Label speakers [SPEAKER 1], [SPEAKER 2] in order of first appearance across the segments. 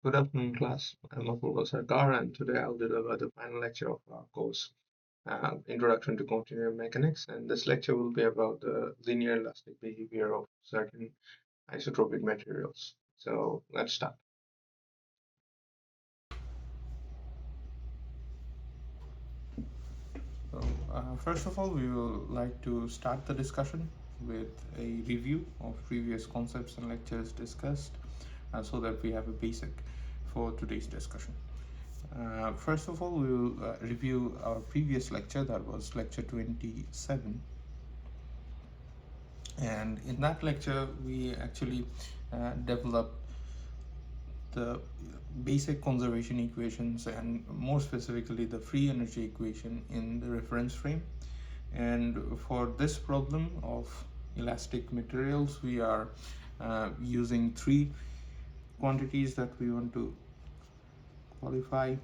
[SPEAKER 1] Good afternoon, class. I'm Apurba Sarker, and today I'll deliver the final lecture of our course, Introduction to Continuum Mechanics. And this lecture will be about the linear elastic behavior of certain isotropic materials. So let's start.
[SPEAKER 2] So, first of all, we will like to start the discussion with a review of previous concepts and lectures discussed so that we have a basic for today's discussion. First of all, we will review our previous lecture, that was lecture 27. And in that lecture, we actually developed the basic conservation equations and more specifically the free energy equation in the reference frame. And for this problem of elastic materials, we are using three quantities that we want to qualify.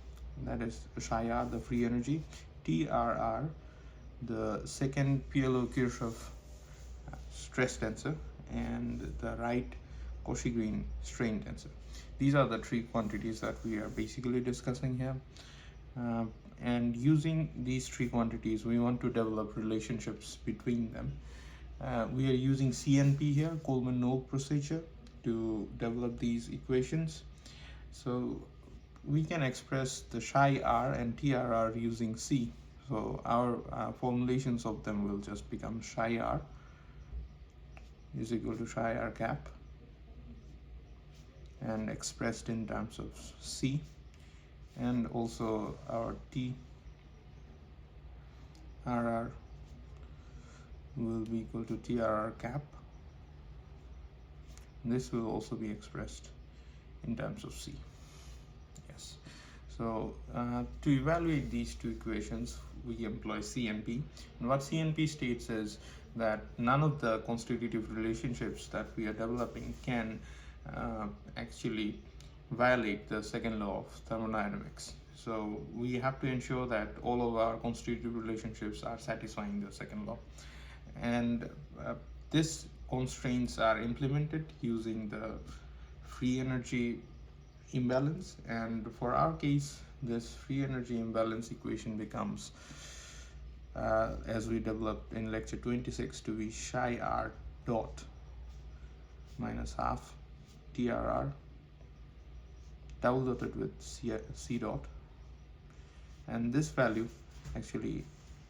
[SPEAKER 2] That is psi r, the free energy, TRR, the second PLO-Kirchhoff stress tensor, and the right Cauchy-Green strain tensor. These are the three quantities that we are basically discussing here. And using these three quantities, we want to develop relationships between them. We are using CNP here, Coleman-Nogue procedure, to develop these equations. So we can express the psi r and TRR using C. So our formulations of them will just become psi r is equal to psi r cap, and expressed in terms of C, and also our TRR will be equal to TRR cap. This will also be expressed in terms of C. Yes. So to evaluate these two equations, we employ CNP. And what CNP states is that none of the constitutive relationships that we are developing can actually violate the second law of thermodynamics. So we have to ensure that all of our constitutive relationships are satisfying the second law. And these constraints are implemented using the free energy imbalance, and for our case this free energy imbalance equation becomes as we developed in lecture 26 to be psi r dot minus half TRR double dotted with C dot, and this value actually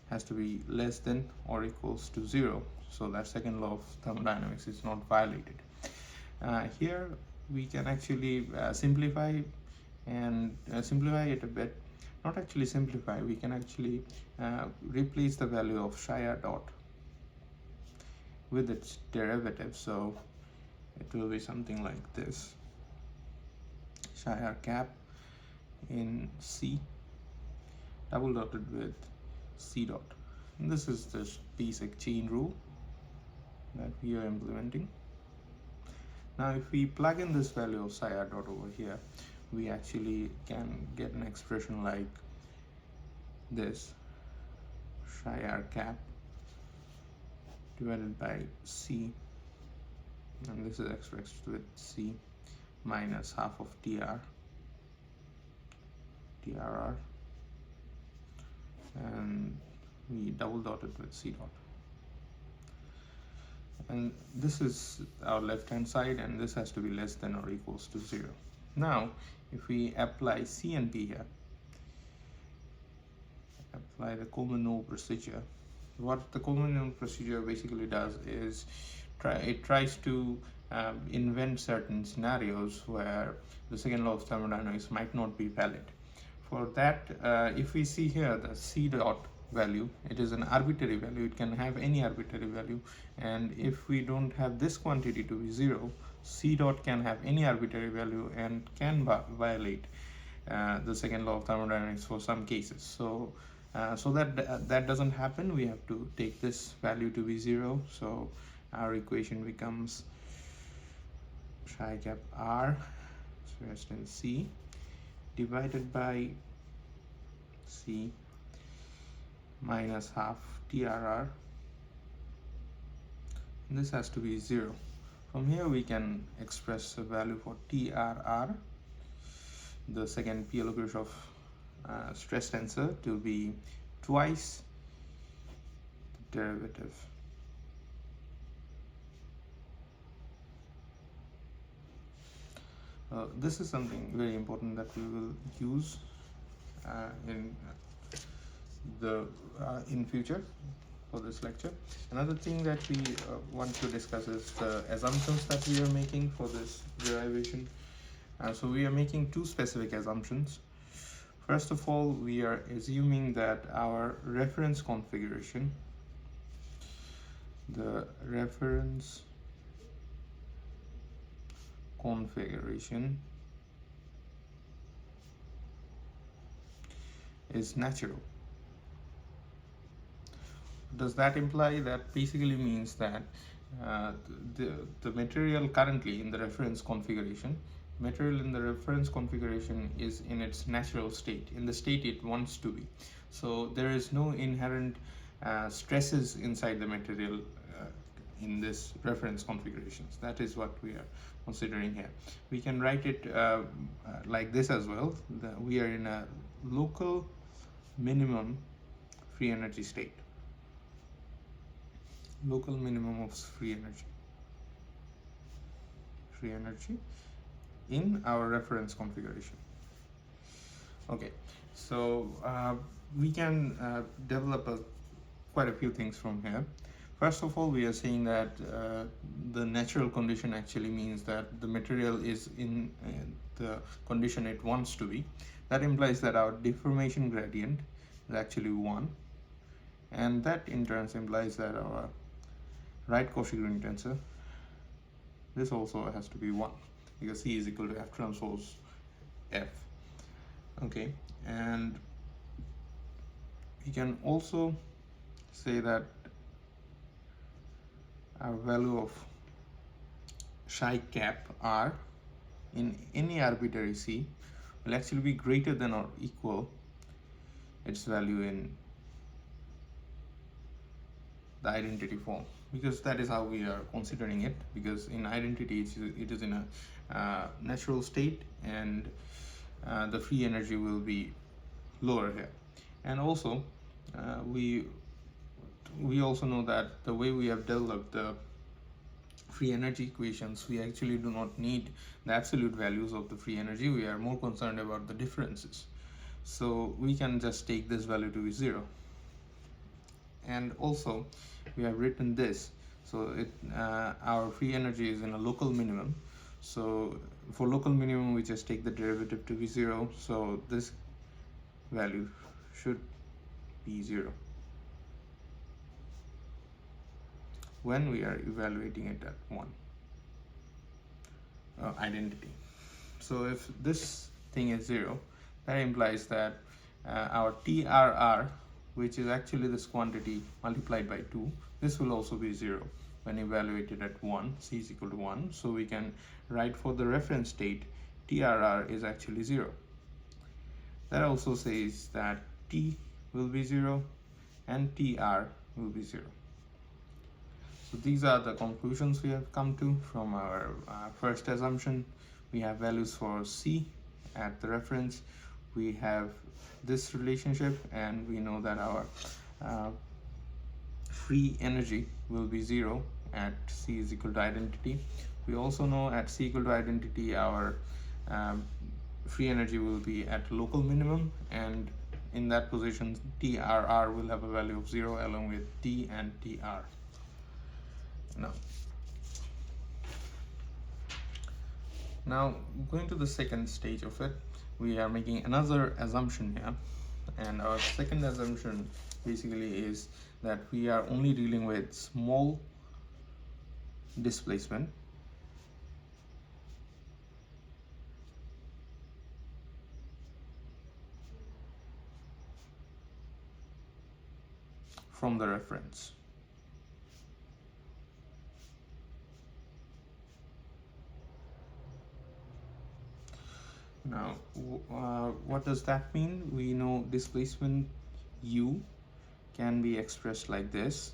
[SPEAKER 2] has to be less than or equals to 0, so that second law of thermodynamics is not violated. Here we can actually simplify and simplify it a bit. Not actually simplify, we can actually replace the value of psi r dot with its derivative. So it will be something like this: psi r cap in C double dotted with C dot. And this is the basic chain rule that we are implementing. Now if we plug in this value of psi r dot over here, we actually can get an expression like this: psi r cap divided by C, and this is expressed with C, minus half of TRR, and we double dot it with C dot. And this is our left hand side, and this has to be less than or equals to 0. Now if we apply CNP here, apply the Coleman-Nogue procedure, what the Coleman-Nogue procedure basically does is it tries to invent certain scenarios where the second law of thermodynamics might not be valid. For that, if we see here the C dot value, it is an arbitrary value, it can have any arbitrary value, and if we don't have this quantity to be 0, C dot can have any arbitrary value and can violate the second law of thermodynamics for some cases. So that doesn't happen, we have to take this value to be 0. So our equation becomes psi cap r expressed in C divided by C minus half TRR. And this has to be 0. From here we can express a value for TRR the second Piola-Kirchhoff stress tensor to be twice the derivative this is something very important that we will use in the in future for this lecture. Another thing that we want to discuss is the assumptions that we are making for this derivation. So we are making two specific assumptions. First of all, we are assuming that our reference configuration, the reference configuration is natural. Does that imply? That basically means that the material currently in the reference configuration is in its natural state, in the state it wants to be. So there is no inherent stresses inside the material in this reference configurations. That is what we are considering here. We can write it like this as well. We are in a local minimum free energy state. Local minimum of free energy in our reference configuration. Okay, so we can develop quite a few things from here. First of all, we are saying that the natural condition actually means that the material is in the condition it wants to be. That implies that our deformation gradient is actually 1, and that in turn implies that our right Cauchy Green tensor, this also has to be 1, because C is equal to F transpose F. Okay, and we can also say that our value of psi cap R in any arbitrary C will actually be greater than or equal its value in the identity form, because that is how we are considering it, because in identity it is in a natural state, and the free energy will be lower here. And also we also know that the way we have developed the free energy equations, we actually do not need the absolute values of the free energy. We are more concerned about the differences, so we can just take this value to be 0. And also we have written this, so our free energy is in a local minimum, so for local minimum we just take the derivative to be 0, so this value should be 0 when we are evaluating it at 1 identity. So if this thing is 0, that implies that our TRR, which is actually this quantity multiplied by 2, this will also be 0 when evaluated at 1, C is equal to 1. So we can write for the reference state, TRR is actually 0. That also says that T will be 0 and TR will be 0. So these are the conclusions we have come to from our first assumption. We have values for C at the reference, we have this relationship, and we know that our free energy will be 0 at C is equal to identity. We also know at C equal to identity our free energy will be at local minimum, and in that position TRR will have a value of 0 along with T and TR. Now going to the second stage of it, we are making another assumption here, and our second assumption basically is that we are only dealing with small displacement from the reference. Now what does that mean? We know displacement U can be expressed like this,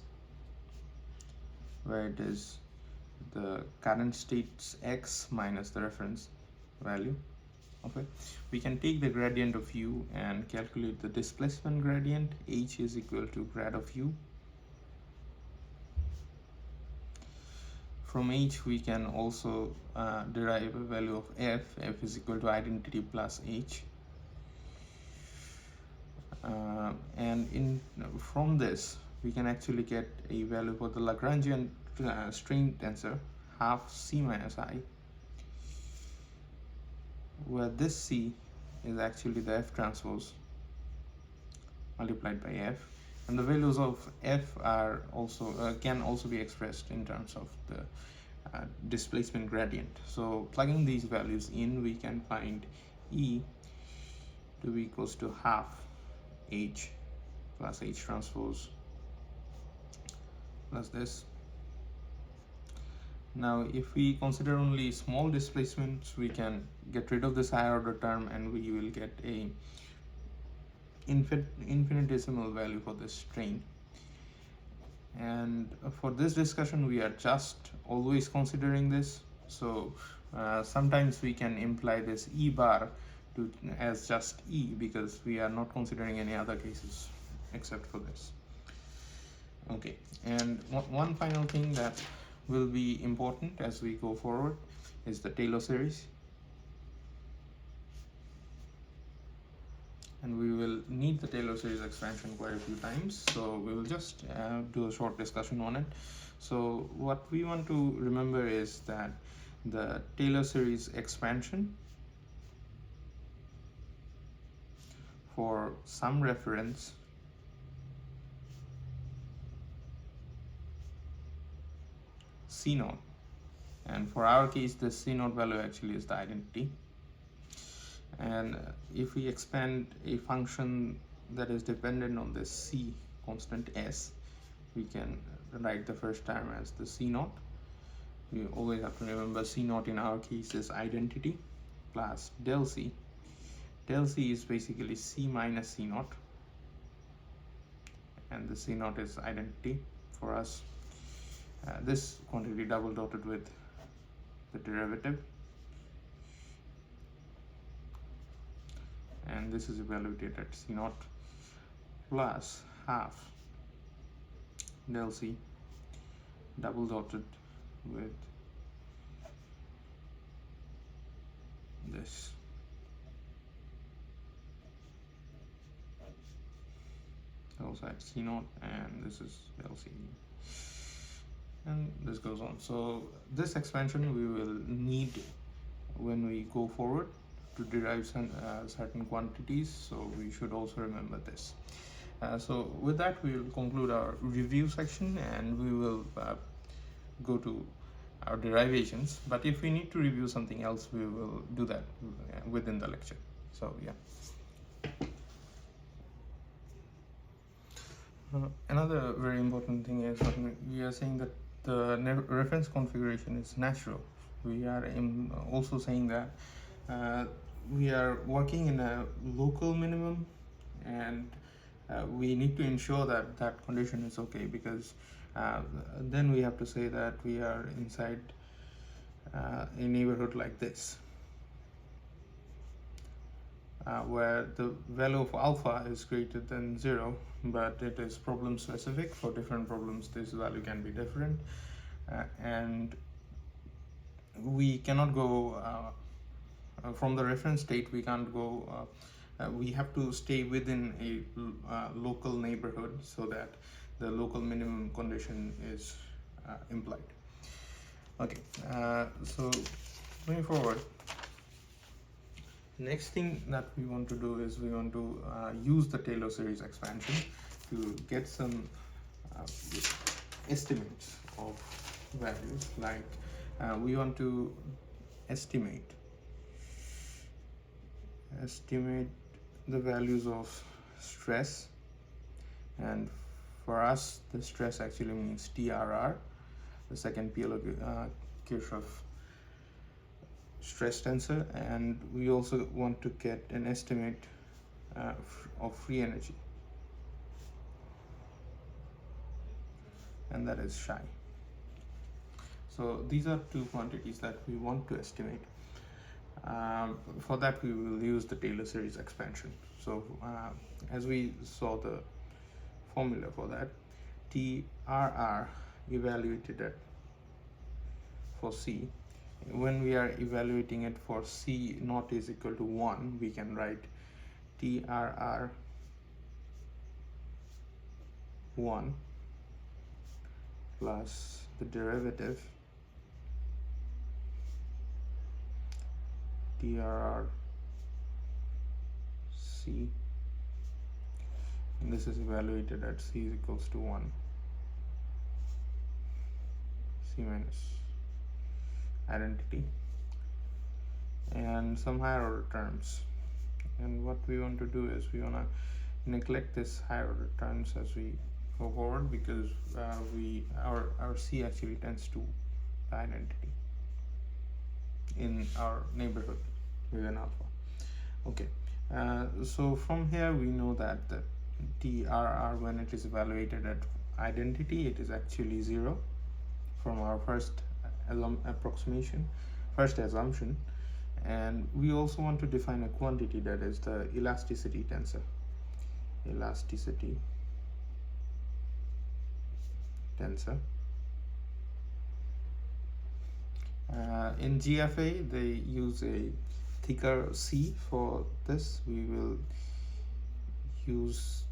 [SPEAKER 2] where it is the current state's x minus the reference value, Okay, we can take the gradient of u and calculate the displacement gradient. H is equal to grad of u. From H we can also derive a value of f. F is equal to identity plus H. And from this we can actually get a value for the Lagrangian strain tensor, half C minus I, where this C is actually the F transpose multiplied by F, and the values of F are also can also be expressed in terms of the displacement gradient. So plugging these values in, we can find E to be equals to half H plus H transpose plus this. Now if we consider only small displacements, we can get rid of this higher order term and we will get a infinitesimal value for this strain. And for this discussion we are just always considering this, so sometimes we can imply this E bar as just E because we are not considering any other cases except for this. Okay, and one final thing that will be important as we go forward is the Taylor series, and we will need the Taylor series expansion quite a few times, so we will just do a short discussion on it. So what we want to remember is that the Taylor series expansion for some reference C naught, and for our case the C naught value actually is the identity. And if we expand a function that is dependent on this C constant S, we can write the first term as the C naught. We always have to remember C naught in our case is identity plus del C. Del C is basically C minus C naught, and the C naught is identity for us. This quantity double dotted with the derivative, and this is evaluated at C naught plus half del C double dotted with this. Also at C naught, and this is del C, and this goes on. So this expansion we will need when we go forward to derive certain quantities, so we should also remember this. So with that we will conclude our review section and we will go to our derivations, but if we need to review something else we will do that within the lecture. So yeah. Another very important thing is when we are saying that the reference configuration is natural, we are also saying that we are working in a local minimum, and we need to ensure that that condition is okay, because then we have to say that we are inside a neighborhood like this, where the value of alpha is greater than 0, but it is problem specific. For different problems this value can be different, and we cannot go from the reference state, we can't go we have to stay within a local neighborhood so that the local minimum condition is implied. Okay, so moving forward, next thing that we want to do is we want to use the Taylor series expansion to get some estimates of values, like we want to estimate the values of stress, and for us the stress actually means TRR, the second Kirchhoff stress tensor, and we also want to get an estimate of free energy, and that is psi. So these are two quantities that we want to estimate. For that, we will use the Taylor series expansion. So as we saw the formula for that, TRR evaluated at for C. When we are evaluating it for C not is equal to 1, we can write TRR 1 plus the derivative TRR C, and this is evaluated at C is equals to 1, C minus identity, and some higher order terms. And what we want to do is we want to neglect this higher order terms as we go forward, because our C actually tends to the identity in our neighborhood within alpha. Okay, so from here we know that the TRR, when it is evaluated at identity, it is actually 0 from our first assumption. And we also want to define a quantity, that is the elasticity tensor. Elasticity tensor. In GFA, they use a thicker C for this. We will use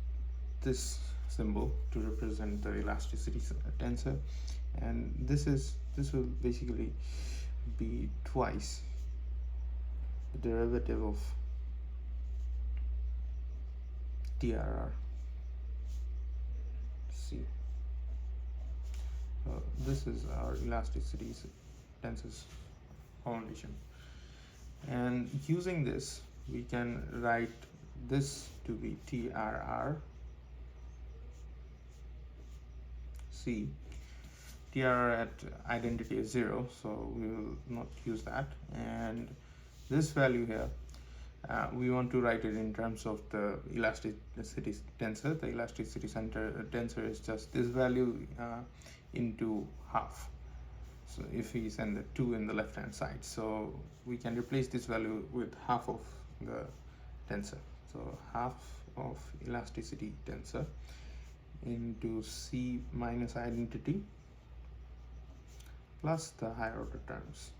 [SPEAKER 2] this symbol to represent the elasticity tensor, and this will basically be twice the derivative of TRR C. So this is our elasticity tensors formulation, and using this we can write this to be TRR C. TRR at identity is 0, so we will not use that. And this value here, we want to write it in terms of the elasticity tensor. The elasticity tensor is just this value into half. So if we send the 2 in the left hand side, so we can replace this value with half of the tensor. So half of elasticity tensor into C minus identity plus the higher order terms.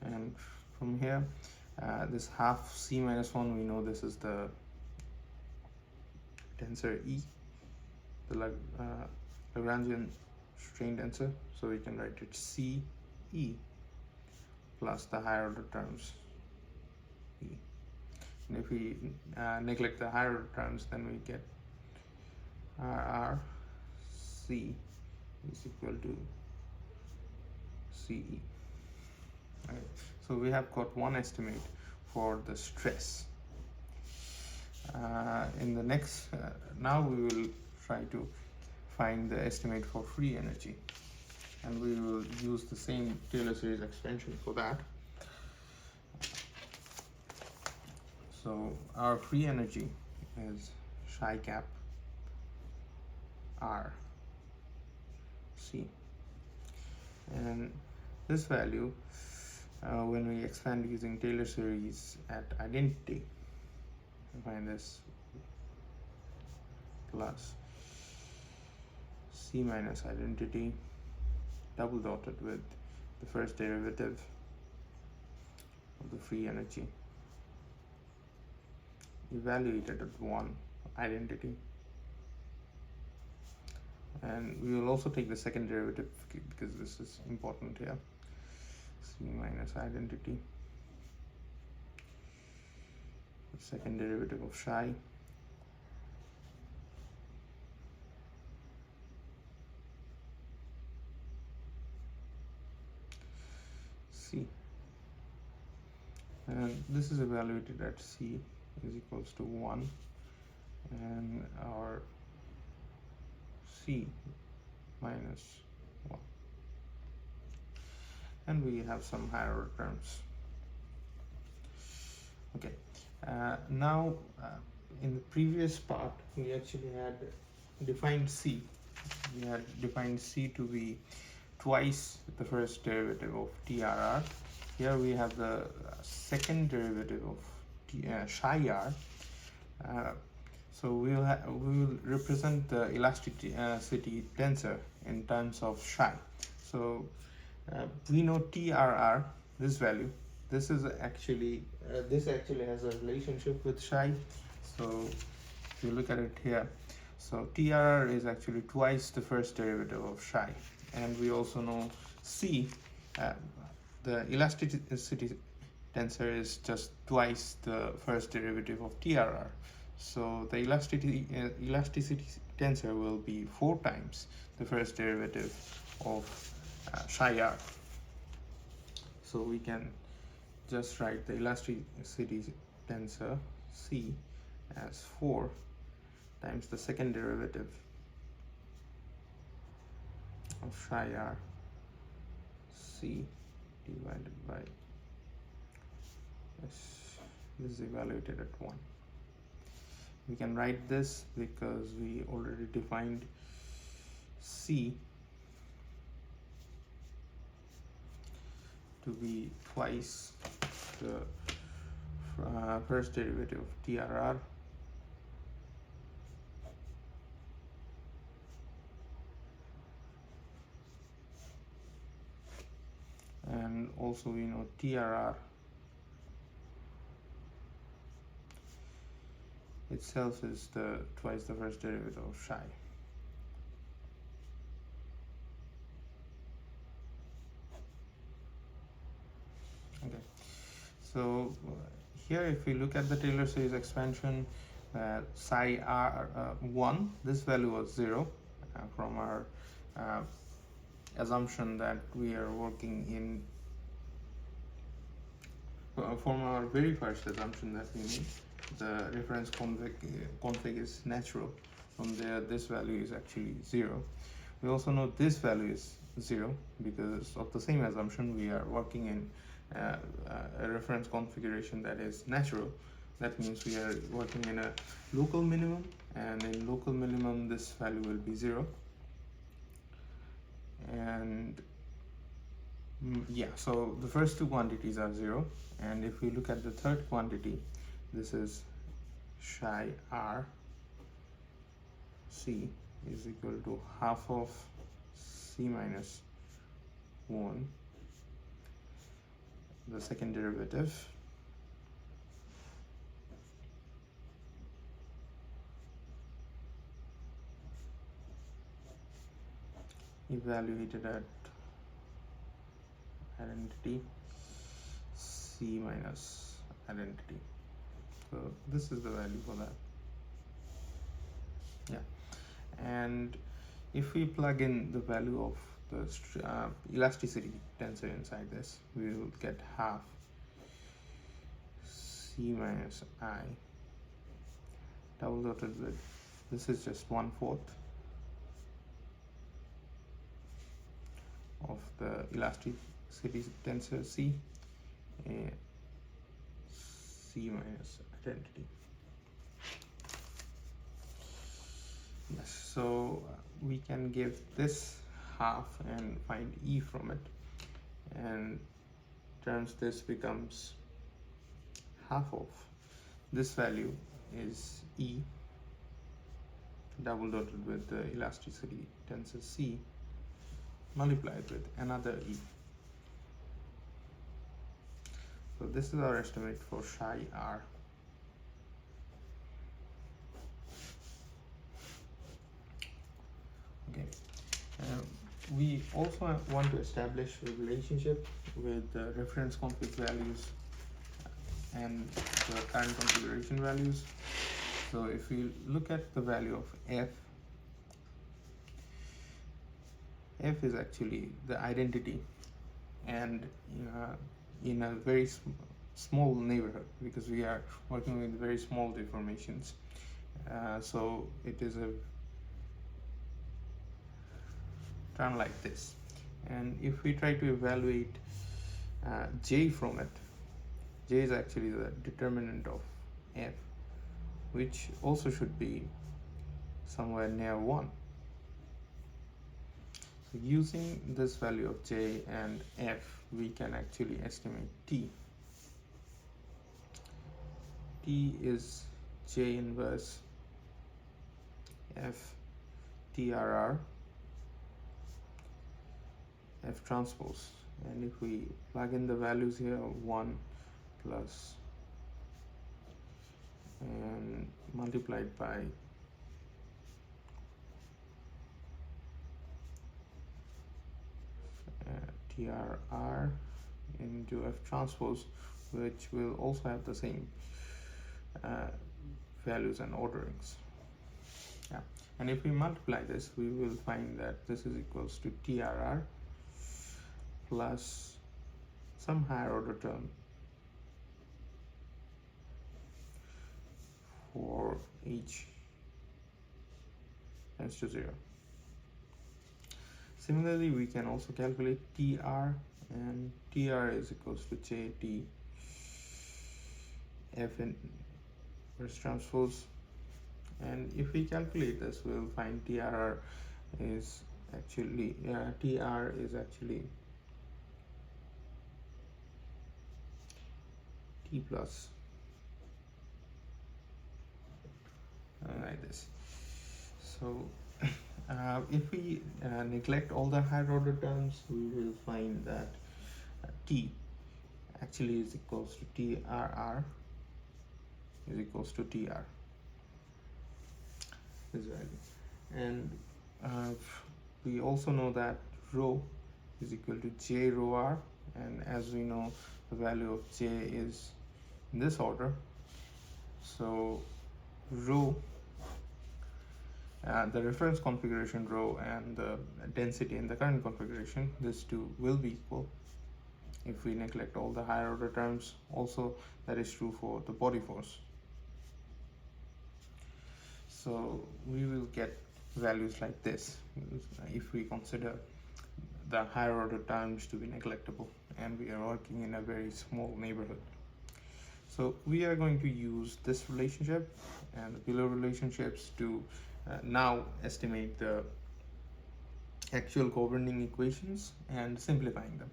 [SPEAKER 2] And from here, this half C minus 1, we know this is the tensor E, the Lagrangian strain tensor, so we can write it C E plus the higher order terms E. And if we neglect the higher order terms, then we get RR C is equal to CE. Okay. So we have got one estimate for the stress. In the next, now we will try to find the estimate for free energy, and we will use the same Taylor series expansion for that. So our free energy is psi cap R C, and this value, when we expand using Taylor series at identity, find this plus C minus identity double dotted with the first derivative of the free energy evaluated at 1 identity, and we will also take the second derivative because this is important here. C minus identity, the second derivative of psi C, and this is evaluated at C is equals to 1, and our C minus 1, and we have some higher order terms. Okay, now in the previous part we actually had defined C. We had defined C to be twice the first derivative of TRR. Here we have the second derivative of psi r. So we will represent the elasticity tensor in terms of psi. So we know TRR, this value. This actually has a relationship with psi. So if you look at it here, so TRR is actually twice the first derivative of psi, and we also know C, the elasticity tensor is just twice the first derivative of TRR. So the elasticity tensor will be 4 times the first derivative of psi r. So we can just write the elasticity tensor C as 4 times the second derivative of psi r C divided by this is evaluated at 1. We can write this because we already defined C to be twice the first derivative of TRR and also we know TRR itself is twice the first derivative of psi. Okay, so here if we look at the Taylor series expansion, psi r1, this value was 0 from our assumption that we are working in from our very first assumption that we made, the reference config is natural. From there, this value is actually 0. We also know this value is 0 because of the same assumption. We are working in a reference configuration that is natural. That means we are working in a local minimum, and in local minimum this value will be 0. And yeah, so the first two quantities are 0, and if we look at the third quantity, this is psi r C is equal to half of C minus 1, the second derivative, evaluated at identity C minus identity. So this is the value for that. Yeah, and if we plug in the value of the elasticity tensor inside this, we will get half C minus I double dotted with, this is just 1/4 of the elasticity tensor C, C minus identity. Yes, so we can give this half and find E from it, and turns this becomes half of this value is E double dotted with the elasticity tensor C multiplied with another E. So this is our estimate for psi r. Okay, we also want to establish a relationship with the reference config values and the current configuration values. So if we look at the value of f is actually the identity, and in a very small neighborhood, because we are working with very small deformations. So it is a term like this, and if we try to evaluate j from it, j is actually the determinant of f, which also should be somewhere near 1. Using this value of J and F, we can actually estimate T. T is J inverse F TRR F transpose, and if we plug in the values here, 1 plus and multiplied by TRR into F transpose, which will also have the same values and orderings. Yeah, and if we multiply this, we will find that this is equals to TRR plus some higher order term for H tends to 0. Similarly, we can also calculate TR, and TR is equals to JT F inverse transpose, and if we calculate this, we'll find TR is actually T plus like this. So if we neglect all the higher order terms, we will find that T actually is equals to TRR is equals to TR, this value. And we also know that rho is equal to J rho R, and as we know, the value of J is in this order, so rho, the reference configuration rho and the density in the current configuration, these two will be equal if we neglect all the higher order terms. Also, that is true for the body force. So we will get values like this if we consider the higher order terms to be neglectable and we are working in a very small neighborhood. So we are going to use this relationship and the below relationships to now estimate the actual governing equations and simplifying them.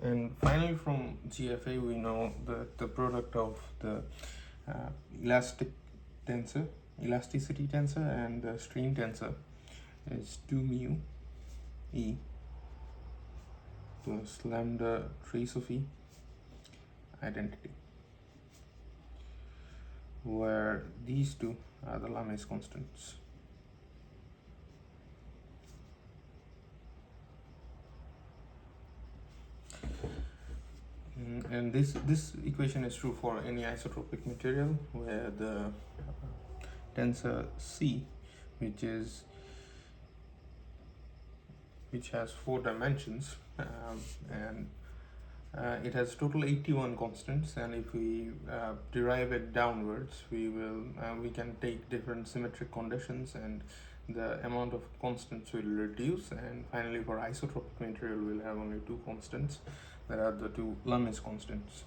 [SPEAKER 2] And finally, from GFA, we know that the product of the elasticity tensor and the strain tensor is 2 mu E plus lambda trace of E identity, where these two are the Lame's constants. And this equation is true for any isotropic material where the tensor C, which has 4 dimensions, and it has total 81 constants, and if we derive it downwards, we can take different symmetric conditions and the amount of constants will reduce, and finally for isotropic material we'll have only 2 constants, that are the 2 Lame's constants.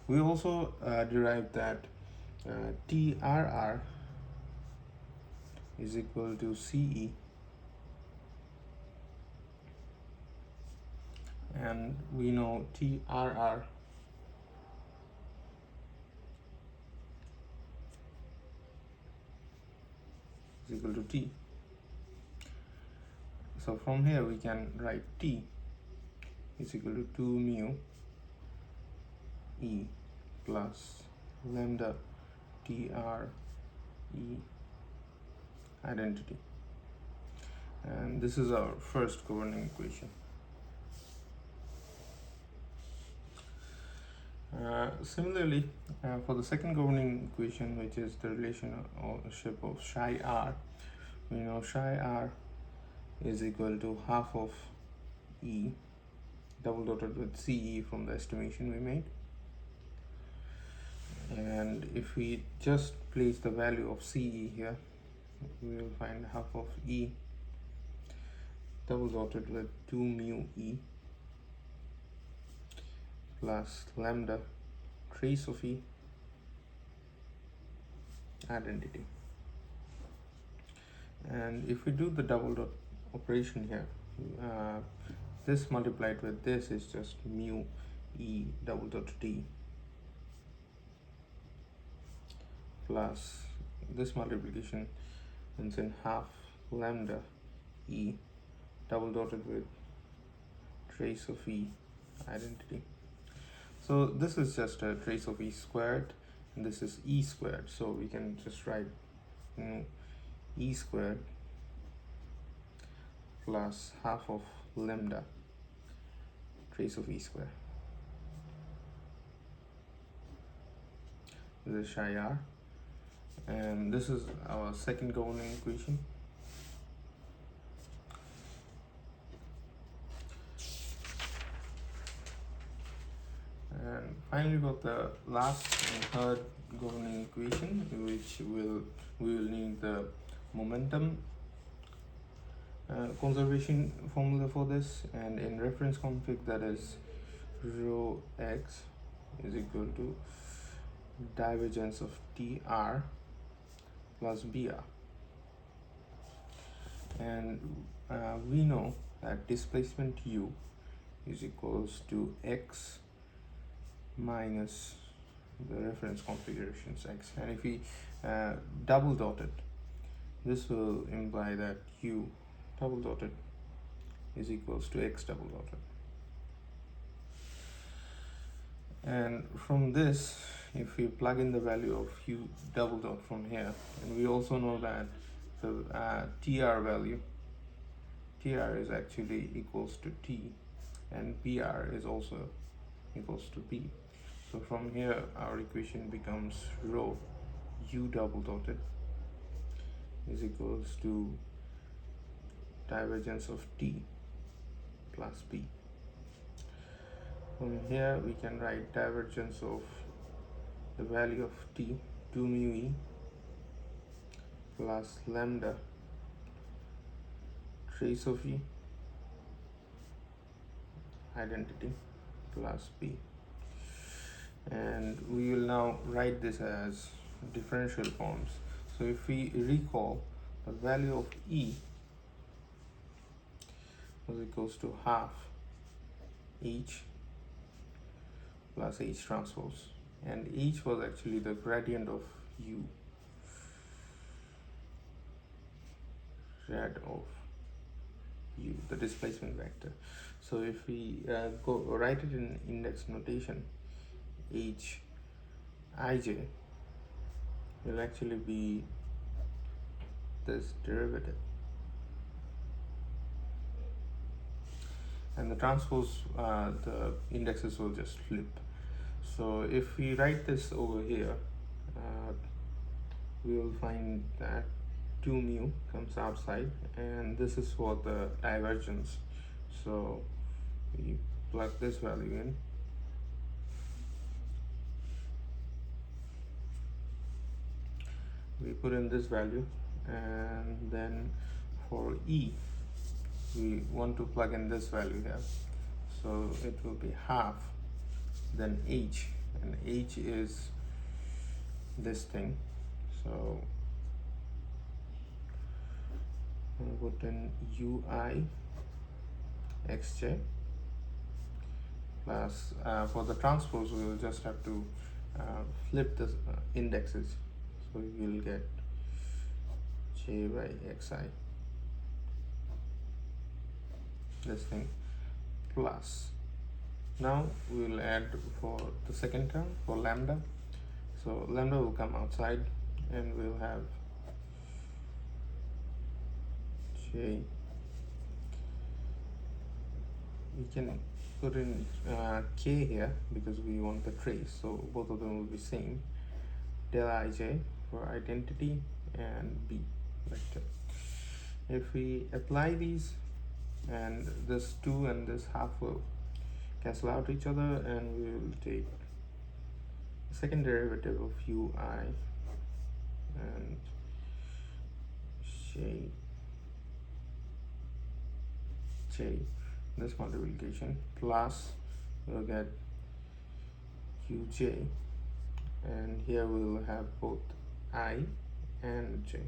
[SPEAKER 2] We also derived that TRR is equal to CE, and we know TRR is equal to T. So from here we can write T is equal to 2 mu E plus lambda TR E identity, and this is our first governing equation. Similarly, for the second governing equation, which is the relationship of psi r, we know psi r is equal to half of E double dotted with CE from the estimation we made, and if we just place the value of CE here, we will find half of E double dotted with 2 mu E plus lambda trace of E identity. And if we do the double dot operation here, uh, this multiplied with this is just mu e double dot d plus this multiplication ends in half lambda e double dotted with trace of e identity. So this is just a trace of e squared, and this is e squared, so we can just write e squared plus half of lambda trace of e squared. This is psi r, and this is our second governing equation. And finally, got the last and third governing equation, which we will need the momentum conservation formula for this, and in reference config, that is rho x is equal to divergence of tr plus br. And we know that displacement u is equals to x minus the reference configurations x, and if we double dot it, this will imply that u double dotted is equals to x double dotted. And from this, if we plug in the value of u double dot from here, and we also know that the tr value, tr is actually equals to t, and br is also equals to b. So from here, our equation becomes rho u double dotted is equals to divergence of t plus b. From here, we can write divergence of the value of t, 2 mu e plus lambda trace of e identity plus b. And we will now write this as differential forms. So if we recall, the value of e was equals to half h plus h transpose, and h was actually the gradient of u, grad of u, the displacement vector. So if we go write it in index notation, h ij will actually be this derivative, and the transpose, the indexes will just flip. So if we write this over here, we will find that 2 mu comes outside, and this is for the divergence. So we plug this value in, we put in this value, and then for e we want to plug in this value here, so it will be half, then h, and h is this thing, so I'll put in ui xj plus, for the transpose we will just have to flip the indexes, so we will get j by xi, this thing, plus, now we will add for the second term for lambda, so lambda will come outside, and we'll have j, we can put in k here because we want the trace, so both of them will be same, del ij for identity and b vector. If we apply these, and this 2 and this half will cancel out each other, and we will take the second derivative of ui and j, this multiplication, plus we'll get uj, and here we will have both I and j.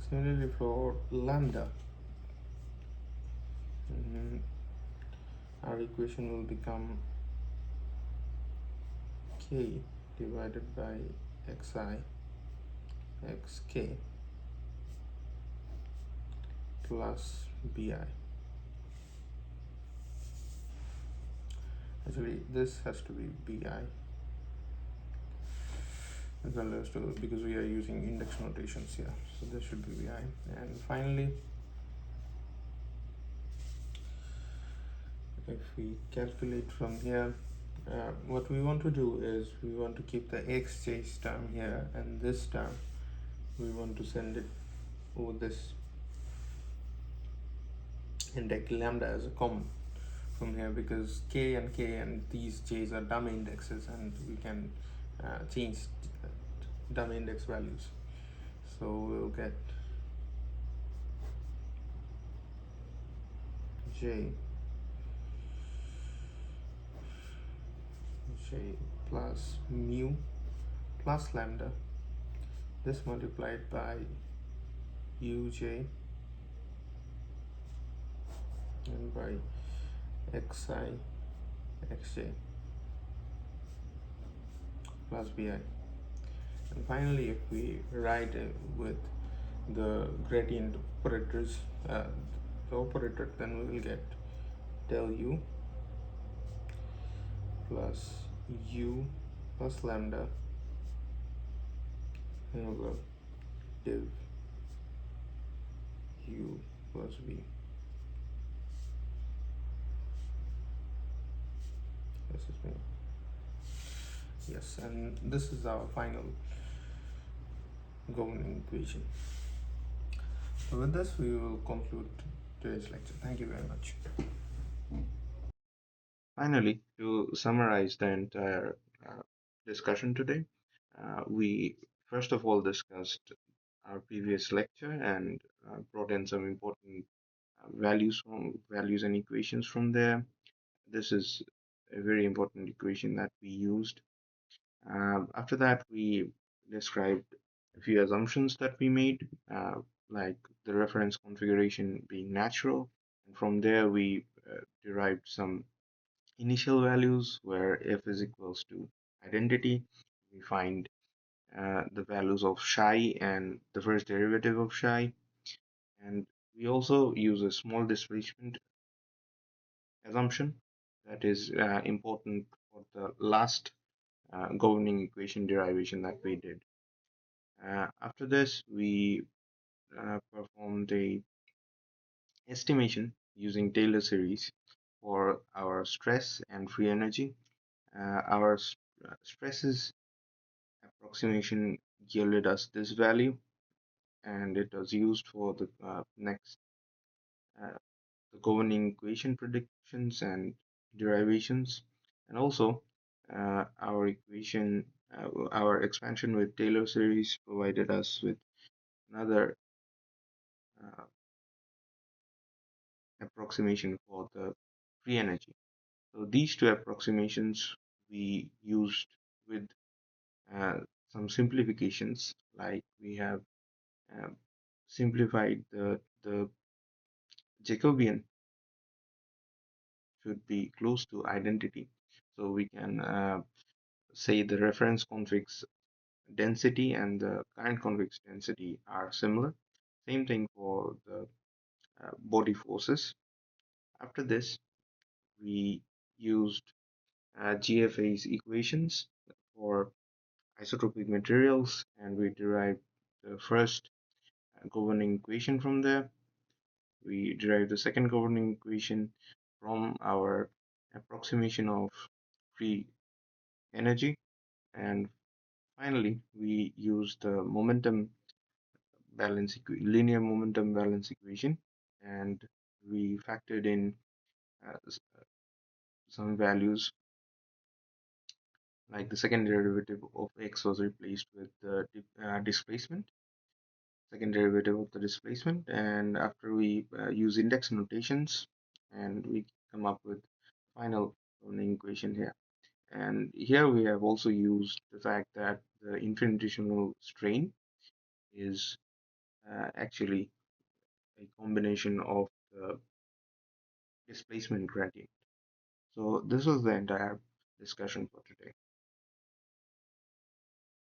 [SPEAKER 2] Similarly for lambda, mm, our equation will become k divided by xi xk plus bi. Actually, this has to be bi because we are using index notations here. So this should be bi. And finally, if we calculate from here, what we want to do is we want to keep the xj term here, and this term we want to send it over this and take lambda as a common from here, because k and these j's are dummy indexes, and we can change dummy index values. So we'll get j plus mu plus lambda, this multiplied by uj and by xi xj plus bi. And finally, if we write with the gradient operators, the operator, then we will get del u plus u plus lambda over div u plus v. This is me. Yes, and this is our final governing equation. So with this, we will conclude today's lecture. Thank you very much.
[SPEAKER 1] Finally, to summarize the entire discussion today, we first of all discussed our previous lecture and brought in some important values and equations from there. This is a very important equation that we used. After that, we described a few assumptions that we made, like the reference configuration being natural. And from there, we derived some initial values where f is equals to identity. We find the values of psi and the first derivative of psi. And we also use a small displacement assumption that is important for the last governing equation derivation that we did. After this, we performed a estimation using Taylor series for our stress and free energy. Our stresses approximation yielded us this value, and it was used for the next uh, the governing equation predictions and derivations, and also our expansion with Taylor series provided us with another uh, approximation for the free energy. So these two approximations we used with uh, some simplifications, like we have uh, simplified the Jacobian should be close to identity. So we can say the reference convex density and the current convex density are similar. Same thing for the body forces. After this, we used GFA's equations for isotropic materials, and we derived the first governing equation from there. We derived the second governing equation from our approximation of free energy, and finally we used the linear momentum balance equation, and we factored in some values, like the second derivative of x was replaced with the displacement, second derivative of the displacement, and after we use index notations, and we come up with final governing equation here. And here we have also used the fact that the infinitesimal strain is actually a combination of the displacement gradient. So this was the entire discussion for today.